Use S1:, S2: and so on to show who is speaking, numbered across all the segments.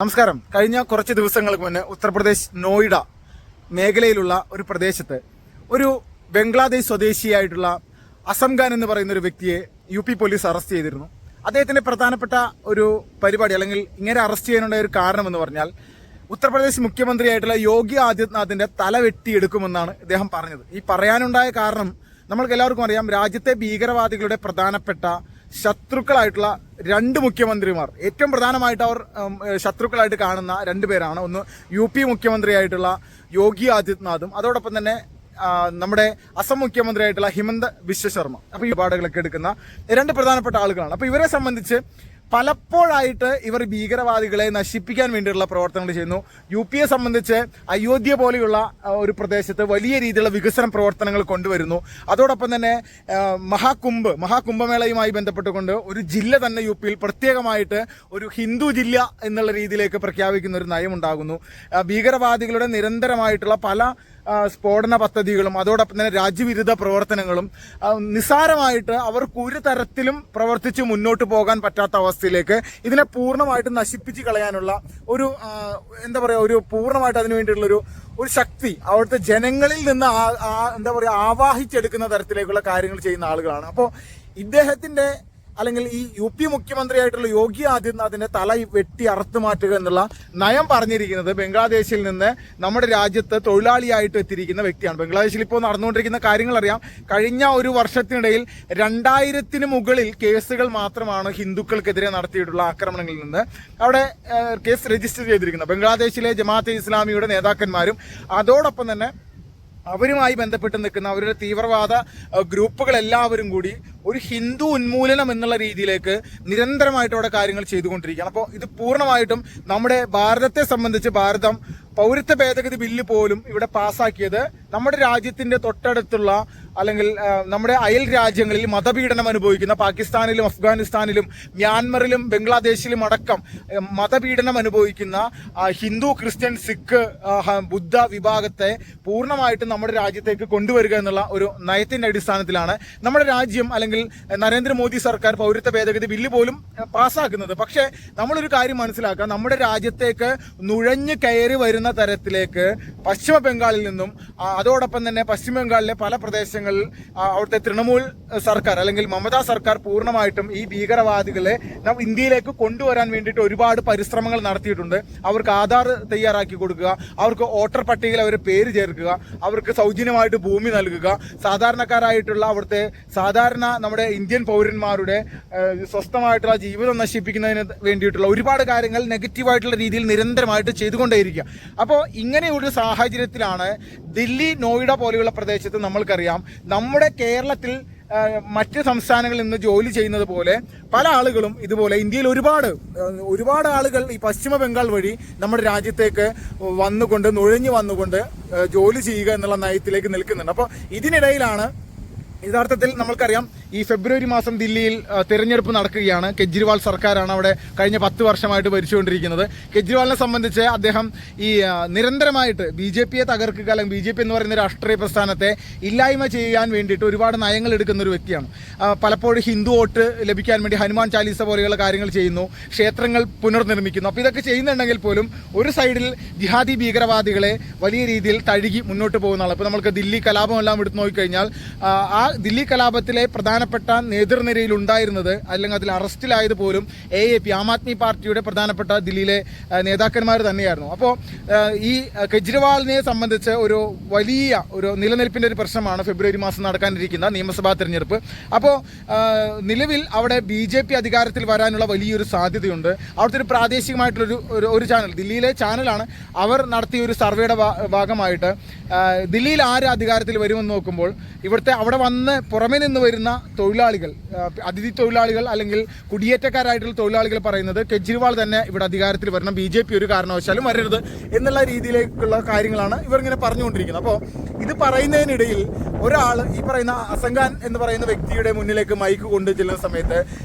S1: നമസ്കാരം. കഴിഞ്ഞ കുറച്ച് ദിവസങ്ങൾക്ക് മുന്നേ ഉത്തർപ്രദേശ് നോയിഡ മേഖലയിലുള്ള ഒരു പ്രദേശത്ത് ഒരു ബംഗ്ലാദേശ് സ്വദേശിയായിട്ടുള്ള അസം ഖാൻ എന്ന് പറയുന്ന ഒരു വ്യക്തിയെ UP പോലീസ് അറസ്റ്റ് ചെയ്തിരുന്നു. അദ്ദേഹത്തിന്റെ പ്രധാനപ്പെട്ട ഒരു പരിപാടി അല്ലെങ്കിൽ ഇങ്ങനെ അറസ്റ്റ് ചെയ്യാനുള്ള ഒരു കാരണം എന്ന് പറഞ്ഞാൽ ഉത്തർപ്രദേശ് മുഖ്യമന്ത്രിയായിട്ടുള്ള യോഗി ആദിത്യനാഥിന്റെ തല വെട്ടിയെടുക്കുമെന്നാണ് ഇദ്ദേഹം പറഞ്ഞത്. ഈ പറയാനുണ്ടായ കാരണം നമ്മൾക്ക് എല്ലാവർക്കും അറിയാം. രാജ്യത്തെ ഭീകരവാദികളുടെ പ്രധാനപ്പെട്ട ശത്രുക്കളായിട്ടുള്ള രണ്ട് മുഖ്യമന്ത്രിമാർ, ഏറ്റവും പ്രധാനമായിട്ട് അവർ ശത്രുക്കളായിട്ട് കാണുന്ന രണ്ടുപേരാണ്. ഒന്ന് UP മുഖ്യമന്ത്രിയായിട്ടുള്ള യോഗി ആദിത്യനാഥും അതോടൊപ്പം തന്നെ നമ്മുടെ അസം മുഖ്യമന്ത്രിയായിട്ടുള്ള ഹിമന്ത ബിശ്വ ശർമ്മ. അപ്പോൾ ഈ പാടുകളൊക്കെ എടുക്കുന്ന രണ്ട് പ്രധാനപ്പെട്ട ആളുകളാണ്. അപ്പോൾ ഇവരെ സംബന്ധിച്ച് പലപ്പോഴായിട്ട് ഇവർ ഭീകരവാദികളെ നശിപ്പിക്കാൻ വേണ്ടിയുള്ള പ്രവർത്തനങ്ങൾ ചെയ്യുന്നു. UPയെ സംബന്ധിച്ച് അയോധ്യ പോലെയുള്ള ഒരു വലിയ രീതിയിലുള്ള വികസന പ്രവർത്തനങ്ങൾ കൊണ്ടുവരുന്നു. അതോടൊപ്പം തന്നെ മഹാകുംഭമേളയുമായി ബന്ധപ്പെട്ടുകൊണ്ട് ഒരു ജില്ല തന്നെ UPയിൽ പ്രത്യേകമായിട്ട് ഒരു ഹിന്ദു ജില്ല എന്നുള്ള രീതിയിലേക്ക് പ്രഖ്യാപിക്കുന്ന ഒരു നയമുണ്ടാകുന്നു. ഭീകരവാദികളുടെ നിരന്തരമായിട്ടുള്ള പല സ്ഫോടന പദ്ധതികളും അതോടൊപ്പം തന്നെ രാജ്യവിരുദ്ധ പ്രവർത്തനങ്ങളും നിസ്സാരമായിട്ട് അവർക്ക് ഒരു തരത്തിലും പ്രവർത്തിച്ച് മുന്നോട്ട് പോകാൻ പറ്റാത്ത അവസ്ഥയിലേക്ക് ഇതിനെ പൂർണ്ണമായിട്ട് നശിപ്പിച്ച് കളയാനുള്ള ഒരു ഒരു പൂർണ്ണമായിട്ട് അതിനുവേണ്ടിയുള്ള ഒരു ശക്തി അവിടുത്തെ ജനങ്ങളിൽ നിന്ന് ആവാഹിച്ചെടുക്കുന്ന തരത്തിലേക്കുള്ള കാര്യങ്ങൾ ചെയ്യുന്ന ആളുകളാണ്. അപ്പോൾ ഇദ്ദേഹത്തിന്റെ അല്ലെങ്കിൽ ഈ UP മുഖ്യമന്ത്രിയായിട്ടുള്ള യോഗി ആദിത്യനാഥിന്റെ തല വെട്ടി അറുത്തു മാറ്റുക എന്നുള്ള നയം പറഞ്ഞിരിക്കുന്നത് ബംഗ്ലാദേശിൽ നിന്ന് നമ്മുടെ രാജ്യത്ത് തൊഴിലാളിയായിട്ട് എത്തിയിരിക്കുന്ന വ്യക്തിയാണ്. ബംഗ്ലാദേശിൽ ഇപ്പോൾ നടന്നുകൊണ്ടിരിക്കുന്ന കാര്യങ്ങൾ അറിയാം. കഴിഞ്ഞ ഒരു വർഷത്തിനിടയിൽ 2000-ന് മുകളിൽ കേസുകൾ മാത്രമാണ് ഹിന്ദുക്കൾക്കെതിരെ നടത്തിയിട്ടുള്ള ആക്രമണങ്ങളിൽ നിന്ന് അവിടെ കേസ് രജിസ്റ്റർ ചെയ്തിരിക്കുന്നത്. ബംഗ്ലാദേശിലെ ജമാഅത്തെ ഇസ്ലാമിയുടെ നേതാക്കന്മാരും അതോടൊപ്പം തന്നെ അവരുമായി ബന്ധപ്പെട്ട് നിൽക്കുന്ന അവരുടെ തീവ്രവാദ ഗ്രൂപ്പുകളെല്ലാവരും കൂടി ഒരു ഹിന്ദു ഉന്മൂലനം എന്നുള്ള രീതിയിലേക്ക് നിരന്തരമായിട്ട് അവിടെ കാര്യങ്ങൾ ചെയ്തുകൊണ്ടിരിക്കുകയാണ്. അപ്പോൾ ഇത് പൂർണ്ണമായിട്ടും നമ്മുടെ ഭാരതത്തെ സംബന്ധിച്ച് ഭാരതം പൗരത്വ ഭേദഗതി ബില്ല് പോലും ഇവിടെ പാസ്സാക്കിയത് നമ്മുടെ രാജ്യത്തിന്റെ തൊട്ടടുത്തുള്ള അല്ലെങ്കിൽ നമ്മുടെ അയൽ രാജ്യങ്ങളിൽ മതപീഡനം അനുഭവിക്കുന്ന പാകിസ്ഥാനിലും അഫ്ഗാനിസ്ഥാനിലും മ്യാൻമറിലും ബംഗ്ലാദേശിലും അടക്കം മതപീഡനം അനുഭവിക്കുന്ന ഹിന്ദു, ക്രിസ്ത്യൻ, സിഖ്, ബുദ്ധ വിഭാഗത്തെ പൂർണ്ണമായിട്ടും നമ്മുടെ രാജ്യത്തേക്ക് കൊണ്ടുവരിക എന്നുള്ള ഒരു നയത്തിന്റെ അടിസ്ഥാനത്തിലാണ് നമ്മുടെ രാജ്യം അല്ലെങ്കിൽ നരേന്ദ്രമോദി സർക്കാർ പൗരത്വ ഭേദഗതി ബില്ല് പോലും പാസ്സാക്കുന്നത്. പക്ഷേ നമ്മളൊരു കാര്യം മനസ്സിലാക്കുക, നമ്മുടെ രാജ്യത്തേക്ക് നുഴഞ്ഞു കയറി വരുന്ന തരത്തിലേക്ക് പശ്ചിമ ബംഗാളിൽ നിന്നും അതോടൊപ്പം തന്നെ പശ്ചിമ ബംഗാളിലെ പല പ്രദേശങ്ങളിൽ അവിടുത്തെ തൃണമൂൽ സർക്കാർ അല്ലെങ്കിൽ മമതാ സർക്കാർ പൂർണ്ണമായിട്ടും ഈ ഭീകരവാദികളെ ഇന്ത്യയിലേക്ക് കൊണ്ടുവരാൻ വേണ്ടിയിട്ട് ഒരുപാട് പരിശ്രമങ്ങൾ നടത്തിയിട്ടുണ്ട്. അവർക്ക് ആധാർ തയ്യാറാക്കി കൊടുക്കുക, അവർക്ക് വോട്ടർ പട്ടികയിൽ അവരുടെ പേര് ചേർക്കുക, അവർക്ക് സൗജന്യമായിട്ട് ഭൂമി നൽകുക, സാധാരണക്കാരായിട്ടുള്ള അവിടുത്തെ സാധാരണ നമ്മുടെ ഇന്ത്യൻ പൗരന്മാരുടെ സ്വസ്ഥമായിട്ടുള്ള ജീവിതം നശിപ്പിക്കുന്നതിന് വേണ്ടിയിട്ടുള്ള ഒരുപാട് കാര്യങ്ങൾ നെഗറ്റീവായിട്ടുള്ള രീതിയിൽ നിരന്തരമായിട്ട് ചെയ്തുകൊണ്ടേയിരിക്കുക. അപ്പോൾ ഇങ്ങനെയൊരു സാഹചര്യത്തിലാണ് ദില്ലി, നോയിഡ പോലെയുള്ള പ്രദേശത്ത് നമ്മൾക്കറിയാം നമ്മുടെ കേരളത്തിൽ മറ്റ് സംസ്ഥാനങ്ങളിൽ നിന്ന് ജോലി ചെയ്യുന്നത് പോലെ പല ആളുകളും ഇതുപോലെ ഇന്ത്യയിൽ ഒരുപാട് ആളുകൾ ഈ പശ്ചിമ ബംഗാൾ വഴി നമ്മുടെ രാജ്യത്തേക്ക് നുഴഞ്ഞു വന്നുകൊണ്ട് ജോലി ചെയ്യുക എന്നുള്ള നയത്തിലേക്ക് നിൽക്കുന്നുണ്ട്. അപ്പോൾ ഇതിനിടയിലാണ് യഥാർത്ഥത്തിൽ നമ്മൾക്കറിയാം ഈ ഫെബ്രുവരി മാസം ദില്ലിയിൽ തെരഞ്ഞെടുപ്പ് നടക്കുകയാണ്. കെജ്രിവാൾ സർക്കാരാണ് അവിടെ കഴിഞ്ഞ 10 വർഷമായിട്ട് ഭരിച്ചുകൊണ്ടിരിക്കുന്നത്. കെജ്രിവാളിനെ സംബന്ധിച്ച് അദ്ദേഹം ഈ നിരന്തരമായിട്ട് BJPയെ തകർക്കുക അല്ലെങ്കിൽ BJP എന്ന് പറയുന്ന രാഷ്ട്രീയ പ്രസ്ഥാനത്തെ ഇല്ലായ്മ ചെയ്യാൻ വേണ്ടിയിട്ട് ഒരുപാട് നയങ്ങൾ എടുക്കുന്ന ഒരു വ്യക്തിയാണ്. പലപ്പോഴും ഹിന്ദു വോട്ട് ലഭിക്കാൻ വേണ്ടി ഹനുമാൻ ചാലീസ പോലെയുള്ള കാര്യങ്ങൾ ചെയ്യുന്നു, ക്ഷേത്രങ്ങൾ പുനർനിർമ്മിക്കുന്നു. അപ്പോൾ ഇതൊക്കെ ചെയ്യുന്നുണ്ടെങ്കിൽ പോലും ഒരു സൈഡിൽ ജിഹാദി ഭീകരവാദികളെ വലിയ രീതിയിൽ തഴുകി മുന്നോട്ട് പോകുന്നതാണ്. ഇപ്പോൾ നമുക്ക് ദില്ലി കലാപമെല്ലാം എടുത്തു നോക്കിക്കഴിഞ്ഞാൽ ആ ദില്ലി കലാപത്തിലെ പ്രധാനപ്പെട്ട നേതൃനിരയിൽ ഉണ്ടായിരുന്നത് അല്ലെങ്കിൽ അതിൽ അറസ്റ്റിലായത് പോലും AAP ആം ആദ്മി പാർട്ടിയുടെ പ്രധാനപ്പെട്ട ദില്ലിയിലെ നേതാക്കന്മാർ തന്നെയായിരുന്നു. അപ്പോൾ ഈ കെജ്രിവാളിനെ സംബന്ധിച്ച് ഒരു വലിയ നിലനിൽപ്പിൻ്റെ ഒരു പ്രശ്നമാണ് ഫെബ്രുവരി മാസം നടക്കാനിരിക്കുന്ന നിയമസഭാ തെരഞ്ഞെടുപ്പ്. അപ്പോൾ നിലവിൽ അവിടെ BJP അധികാരത്തിൽ വരാനുള്ള വലിയൊരു സാധ്യതയുണ്ട്. അവിടുത്തെ ഒരു പ്രാദേശികമായിട്ടുള്ള ചാനൽ, ദില്ലിയിലെ ചാനലാണ്, അവർ നടത്തിയ ഒരു സർവേയുടെ ഭാഗമായിട്ട് ദില്ലിയിൽ ആര് അധികാരത്തിൽ വരുമെന്ന് നോക്കുമ്പോൾ ഇവിടുത്തെ അവിടെ പുറമെ നിന്ന് വരുന്ന തൊഴിലാളികൾ, അതിഥി തൊഴിലാളികൾ അല്ലെങ്കിൽ കുടിയേറ്റക്കാരായിട്ടുള്ള തൊഴിലാളികൾ പറയുന്നത് കെജ്രിവാൾ തന്നെ ഇവിടെ അധികാരത്തിൽ വരണം, BJP ഒരു കാരണവശാലും വരരുത് എന്നുള്ള രീതിയിലേക്കുള്ള കാര്യങ്ങളാണ് ഇവരിങ്ങനെ പറഞ്ഞുകൊണ്ടിരിക്കുന്നത്. അപ്പോൾ ഇത് പറയുന്നതിനിടയിൽ ഒരാൾ ഈ പറയുന്ന അസം ഖാൻ എന്ന് പറയുന്ന വ്യക്തിയുടെ മുന്നിലേക്ക് മൈക്ക് കൊണ്ടു ചെല്ലുന്ന സമയത്ത്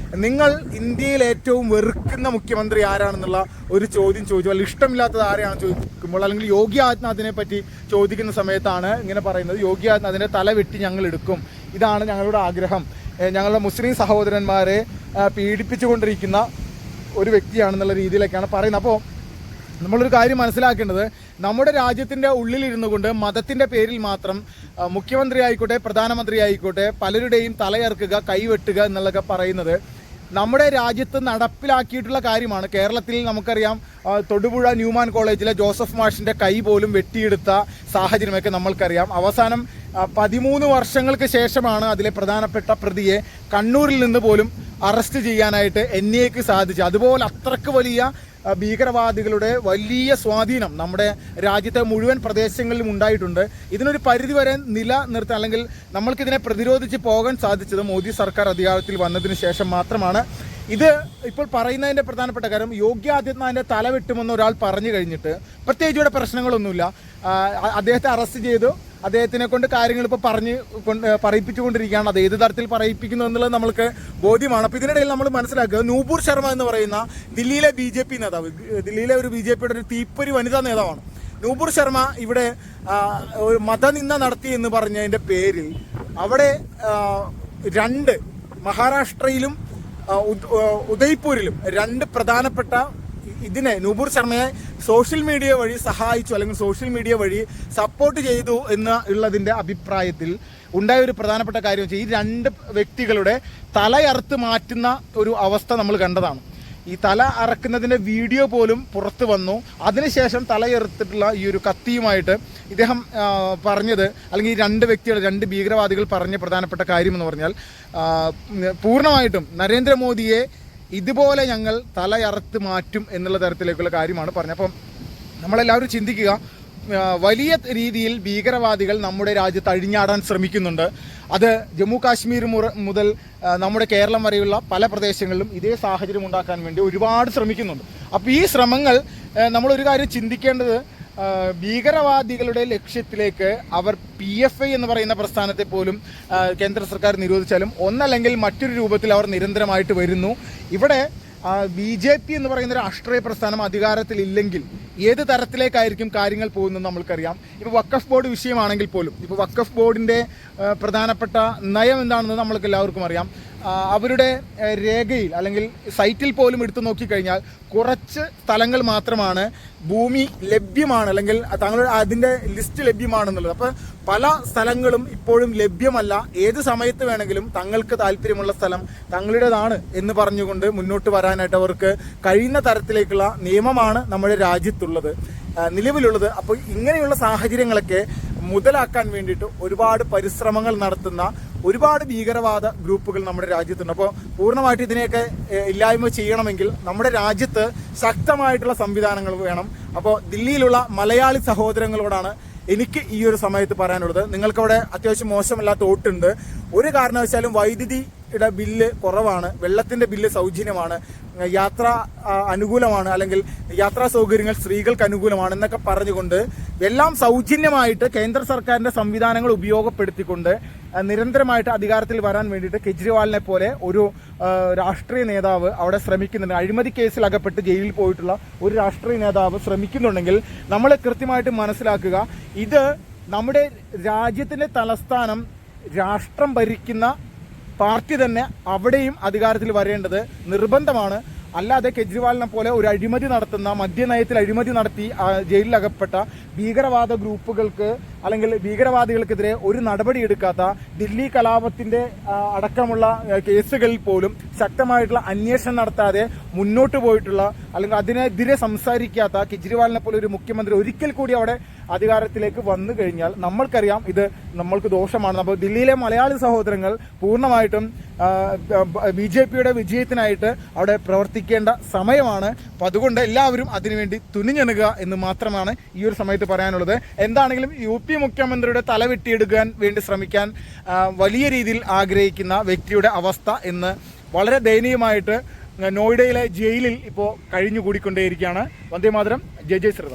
S1: നിങ്ങൾ ഇന്ത്യയിൽ ഏറ്റവും വെറുക്കുന്ന മുഖ്യമന്ത്രി ആരാണെന്നുള്ള ഒരു ചോദ്യം ചോദിച്ചു, അല്ലെങ്കിൽ ഇഷ്ടമില്ലാത്തത് ആരെയാണ് ചോദിക്കുമ്പോൾ അല്ലെങ്കിൽ യോഗി ആദിത്യനാഥിനെ പറ്റി ചോദിക്കുന്ന സമയത്താണ് ഇങ്ങനെ പറയുന്നത്, യോഗി ആദിത്യനാഥിന്റെ തല വെട്ടി ഞങ്ങൾ എടുക്കും, ഇതാണ് ഞങ്ങളുടെ ആഗ്രഹം, ഞങ്ങളുടെ മുസ്ലിം സഹോദരന്മാരെ പീഡിപ്പിച്ചുകൊണ്ടിരിക്കുന്ന ഒരു വ്യക്തിയാണെന്നുള്ള രീതിയിലേക്കാണ് പറയുന്നത്. അപ്പോൾ നമ്മളൊരു കാര്യം മനസ്സിലാക്കേണ്ടത്, നമ്മുടെ രാജ്യത്തിൻ്റെ ഉള്ളിലിരുന്നു കൊണ്ട് മതത്തിൻ്റെ പേരിൽ മാത്രം മുഖ്യമന്ത്രി ആയിക്കോട്ടെ പ്രധാനമന്ത്രി ആയിക്കോട്ടെ പലരുടെയും തലയറുക്കുക, കൈവെട്ടുക എന്നുള്ളതൊക്കെ പറയുന്നത് നമ്മുടെ രാജ്യത്ത് നടപ്പിലാക്കിയിട്ടുള്ള കാര്യമാണ്. കേരളത്തിൽ നമുക്കറിയാം, തൊടുപുഴ ന്യൂമാൻ കോളേജിലെ ജോസഫ് മാഷിൻ്റെ കൈ പോലും വെട്ടിയെടുത്ത സാഹചര്യമൊക്കെ നമ്മൾക്കറിയാം. അവസാനം 13 വർഷങ്ങൾക്ക് ശേഷമാണ് അതിലെ പ്രധാനപ്പെട്ട പ്രതിയെ കണ്ണൂരിൽ നിന്ന് പോലും അറസ്റ്റ് ചെയ്യാനായിട്ട് NIAക്ക് സാധിച്ചത്. അതുപോലെ അത്രക്ക് വലിയ ഭീകരവാദികളുടെ വലിയ സ്വാധീനം നമ്മുടെ രാജ്യത്തെ മുഴുവൻ പ്രദേശങ്ങളിലും ഉണ്ടായിട്ടുണ്ട്. ഇതിനൊരു പരിധിവരെ നിലനിർത്താൻ അല്ലെങ്കിൽ നമ്മൾക്കിതിനെ പ്രതിരോധിച്ച് പോകാൻ സാധിച്ചത് മോദി സർക്കാർ അധികാരത്തിൽ വന്നതിന് ശേഷം മാത്രമാണ്. ഇത് ഇപ്പോൾ പറയുന്നതിൻ്റെ പ്രധാനപ്പെട്ട കാര്യം, യോഗി ആദിത്യനാഥിൻ്റെ തല വെട്ടുമെന്ന് ഒരാൾ പറഞ്ഞു കഴിഞ്ഞിട്ട് പ്രത്യേകിച്ച് ഇവിടെ പ്രശ്നങ്ങളൊന്നുമില്ല. അദ്ദേഹത്തെ അറസ്റ്റ് ചെയ്തു, അദ്ദേഹത്തിനെ കൊണ്ട് കാര്യങ്ങൾ ഇപ്പോൾ പറയിപ്പിച്ചുകൊണ്ടിരിക്കുകയാണ്. അത് ഏത് തരത്തിൽ പറയിപ്പിക്കുന്നു എന്നുള്ളത് നമ്മൾക്ക് ബോധ്യമാണ്. അപ്പോൾ ഇതിനിടയിൽ നമ്മൾ മനസ്സിലാക്കുക, നൂപുർ ശർമ്മ എന്ന് പറയുന്ന ദില്ലിയിലെ BJP നേതാവ്, ദില്ലിയിലെ ഒരു BJPയുടെ ഒരു തീപ്പൊരി വനിതാ നേതാവാണ്. നൂപുർ ശർമ്മ ഇവിടെ ഒരു മതനിന്ദ നടത്തി എന്ന് പറഞ്ഞതിൻ്റെ പേരിൽ അവിടെ 2 മഹാരാഷ്ട്രയിലും ഉദയ്പൂരിലും 2 പ്രധാനപ്പെട്ട ഇതിനെ നൂപുർ ശർമ്മയെ സോഷ്യൽ മീഡിയ വഴി സഹായിച്ചു അല്ലെങ്കിൽ സോഷ്യൽ മീഡിയ വഴി സപ്പോർട്ട് ചെയ്തു എന്നുള്ളതിൻ്റെ അഭിപ്രായത്തിൽ ഉണ്ടായ ഒരു പ്രധാനപ്പെട്ട കാര്യം വെച്ചാൽ ഈ 2 വ്യക്തികളുടെ തലയറുത്ത് മാറ്റുന്ന ഒരു അവസ്ഥ നമ്മൾ കണ്ടതാണ്. ഈ തല അറക്കുന്നതിൻ്റെ വീഡിയോ പോലും പുറത്തു വന്നു. അതിനുശേഷം തലയെറുത്തിട്ടുള്ള ഈ ഒരു കത്തിയുമായിട്ട് ഇദ്ദേഹം പറഞ്ഞത്, അല്ലെങ്കിൽ ഈ 2 വ്യക്തികൾ 2 ഭീകരവാദികൾ പറഞ്ഞ പ്രധാനപ്പെട്ട കാര്യം എന്ന് പറഞ്ഞാൽ, പൂർണ്ണമായിട്ടും നരേന്ദ്രമോദിയെ ഇതുപോലെ ഞങ്ങൾ തലയറുത്ത് മാറ്റും എന്നുള്ള തരത്തിലേക്കുള്ള കാര്യമാണ് പറഞ്ഞത്. അപ്പം നമ്മളെല്ലാവരും ചിന്തിക്കുക, വലിയ രീതിയിൽ ഭീകരവാദികൾ നമ്മുടെ രാജ്യത്ത് അഴിഞ്ഞാടാൻ ശ്രമിക്കുന്നുണ്ട്. അത് ജമ്മു കാശ്മീർ മുതൽ നമ്മുടെ കേരളം വരെയുള്ള പല പ്രദേശങ്ങളിലും ഇതേ സാഹചര്യം ഉണ്ടാക്കാൻ വേണ്ടി ഒരുപാട് ശ്രമിക്കുന്നുണ്ട്. അപ്പോൾ ഈ ശ്രമങ്ങൾ നമ്മളൊരു കാര്യം ചിന്തിക്കേണ്ടത്, ഭീകരവാദികളുടെ ലക്ഷ്യത്തിലേക്ക് അവർ PFI എന്ന് പറയുന്ന പ്രസ്ഥാനത്തെ പോലും കേന്ദ്ര സർക്കാർ നിരോധിച്ചാലും ഒന്നല്ലെങ്കിൽ മറ്റൊരു രൂപത്തിൽ അവർ നിരന്തരമായിട്ട് വരുന്നു. ഇവിടെ BJP എന്ന് പറയുന്ന രാഷ്ട്രീയ പ്രസ്ഥാനം അധികാരത്തിലില്ലെങ്കിൽ ഏത് തരത്തിലേക്കായിരിക്കും കാര്യങ്ങൾ പോകുന്നത് നമ്മൾക്കറിയാം. ഇപ്പോൾ വഖഫ് ബോർഡ് വിഷയമാണെങ്കിൽ പോലും, ഇപ്പോൾ വഖഫ് ബോർഡിൻ്റെ പ്രധാനപ്പെട്ട നയം എന്താണെന്ന് നമ്മൾക്ക് എല്ലാവർക്കും അറിയാം. അവരുടെ രേഖയിൽ അല്ലെങ്കിൽ സൈറ്റിൽ പോലും എടുത്തു നോക്കിക്കഴിഞ്ഞാൽ കുറച്ച് സ്ഥലങ്ങൾ മാത്രമാണ് ഭൂമി ലഭ്യമാണ്, അല്ലെങ്കിൽ തങ്ങളുടെ അതിൻ്റെ ലിസ്റ്റ് ലഭ്യമാണെന്നുള്ളത്. അപ്പോൾ പല സ്ഥലങ്ങളും ഇപ്പോഴും ലഭ്യമല്ല. ഏത് സമയത്ത് വേണമെങ്കിലും തങ്ങൾക്ക് താല്പര്യമുള്ള സ്ഥലം തങ്ങളുടേതാണ് എന്ന് പറഞ്ഞുകൊണ്ട് മുന്നോട്ട് വരാനായിട്ട് അവർക്ക് കഴിയുന്ന തരത്തിലേക്കുള്ള നിയമമാണ് നമ്മുടെ രാജ്യത്തുള്ളത്, നിലവിലുള്ളത്. അപ്പോൾ ഇങ്ങനെയുള്ള സാഹചര്യങ്ങളൊക്കെ മുതലാക്കാൻ വേണ്ടിയിട്ട് ഒരുപാട് പരിശ്രമങ്ങൾ നടത്തുന്ന ഒരുപാട് ഭീകരവാദ ഗ്രൂപ്പുകൾ നമ്മുടെ രാജ്യത്തുണ്ട്. അപ്പോൾ പൂർണ്ണമായിട്ട് ഇതിനെയൊക്കെ ഇല്ലായ്മ ചെയ്യണമെങ്കിൽ നമ്മുടെ രാജ്യത്ത് ശക്തമായിട്ടുള്ള സംവിധാനങ്ങൾ വേണം. അപ്പോൾ ദില്ലിയിലുള്ള മലയാളി സഹോദരങ്ങളോടാണ് എനിക്ക് ഈ ഒരു സമയത്ത് പറയാനുള്ളത്. നിങ്ങൾക്കവിടെ അത്യാവശ്യം മോശമല്ലാത്ത വോട്ടുണ്ട്. ഒരു കാരണവശാലും വൈദ്യുതിയുടെ ബില്ല് കുറവാണ്, വെള്ളത്തിൻ്റെ ബില്ല് സൗജന്യമാണ്, യാത്ര അനുകൂലമാണ്, അല്ലെങ്കിൽ യാത്രാ സൗകര്യങ്ങൾ സ്ത്രീകൾക്ക് അനുകൂലമാണ് എന്നൊക്കെ പറഞ്ഞുകൊണ്ട് എല്ലാം സൗജന്യമായിട്ട് കേന്ദ്ര സർക്കാരിൻ്റെ സംവിധാനങ്ങൾ ഉപയോഗപ്പെടുത്തിക്കൊണ്ട് നിരന്തരമായിട്ട് അധികാരത്തിൽ വരാൻ വേണ്ടിയിട്ട് കെജ്രിവാളിനെ പോലെ ഒരു രാഷ്ട്രീയ നേതാവ് അവിടെ ശ്രമിക്കുന്നുണ്ട്. അഴിമതി കേസിൽ അകപ്പെട്ട് ജയിലിൽ പോയിട്ടുള്ള ഒരു രാഷ്ട്രീയ നേതാവ് ശ്രമിക്കുന്നുണ്ടെങ്കിൽ നമ്മൾ കൃത്യമായിട്ട് മനസ്സിലാക്കുക, ഇത് നമ്മുടെ രാജ്യത്തിൻ്റെ തലസ്ഥാനം രാഷ്ട്രം ഭരിക്കുന്ന പാർട്ടി തന്നെ അവിടെയും അധികാരത്തിൽ വരേണ്ടത് നിർബന്ധമാണ്. അല്ലാതെ കെജ്രിവാളിനെ പോലെ ഒരു അഴിമതി നടത്തുന്ന, മദ്യനയത്തിൽ അഴിമതി നടത്തി ജയിലിലകപ്പെട്ട ഭീകരവാദ ഗ്രൂപ്പുകൾക്ക് അല്ലെങ്കിൽ ഭീകരവാദികൾക്കെതിരെ ഒരു നടപടി എടുക്കാത്ത, ദില്ലി കലാപത്തിൻ്റെ അടക്കമുള്ള കേസുകളിൽ പോലും ശക്തമായിട്ടുള്ള അന്വേഷണം നടത്താതെ മുന്നോട്ട് പോയിട്ടുള്ള, അല്ലെങ്കിൽ അതിനെതിരെ സംസാരിക്കാത്ത കെജ്രിവാളിനെ പോലെ ഒരു മുഖ്യമന്ത്രി ഒരിക്കൽ കൂടി അവിടെ അധികാരത്തിലേക്ക് വന്നു കഴിഞ്ഞാൽ നമ്മൾക്കറിയാം ഇത് നമ്മൾക്ക് ദോഷമാണ്. അപ്പോൾ ദില്ലിയിലെ മലയാളി സഹോദരങ്ങൾ പൂർണ്ണമായിട്ടും BJPയുടെ വിജയത്തിനായിട്ട് അവിടെ പ്രവർത്തിക്കേണ്ട സമയമാണ്. അപ്പോൾ അതുകൊണ്ട് എല്ലാവരും അതിനുവേണ്ടി തുനിഞ്ഞെണുക എന്ന് മാത്രമാണ് ഈ ഒരു സമയത്ത് പറയാനുള്ളത്. എന്താണെങ്കിലും UP മുഖ്യമന്ത്രിയുടെ തല വെട്ടിയെടുക്കാൻ വേണ്ടി ശ്രമിക്കാൻ വലിയ രീതിയിൽ ആഗ്രഹിക്കുന്ന വ്യക്തിയുടെ അവസ്ഥ ഇന്ന് വളരെ ദയനീയമായിട്ട് നോയിഡയിലെ ജയിലിൽ ഇപ്പോൾ കഴിഞ്ഞുകൂടിക്കൊണ്ടേയിരിക്കുകയാണ്. വന്ദേ മാതരം, ജയ് ജയ് ശ്രീറാം.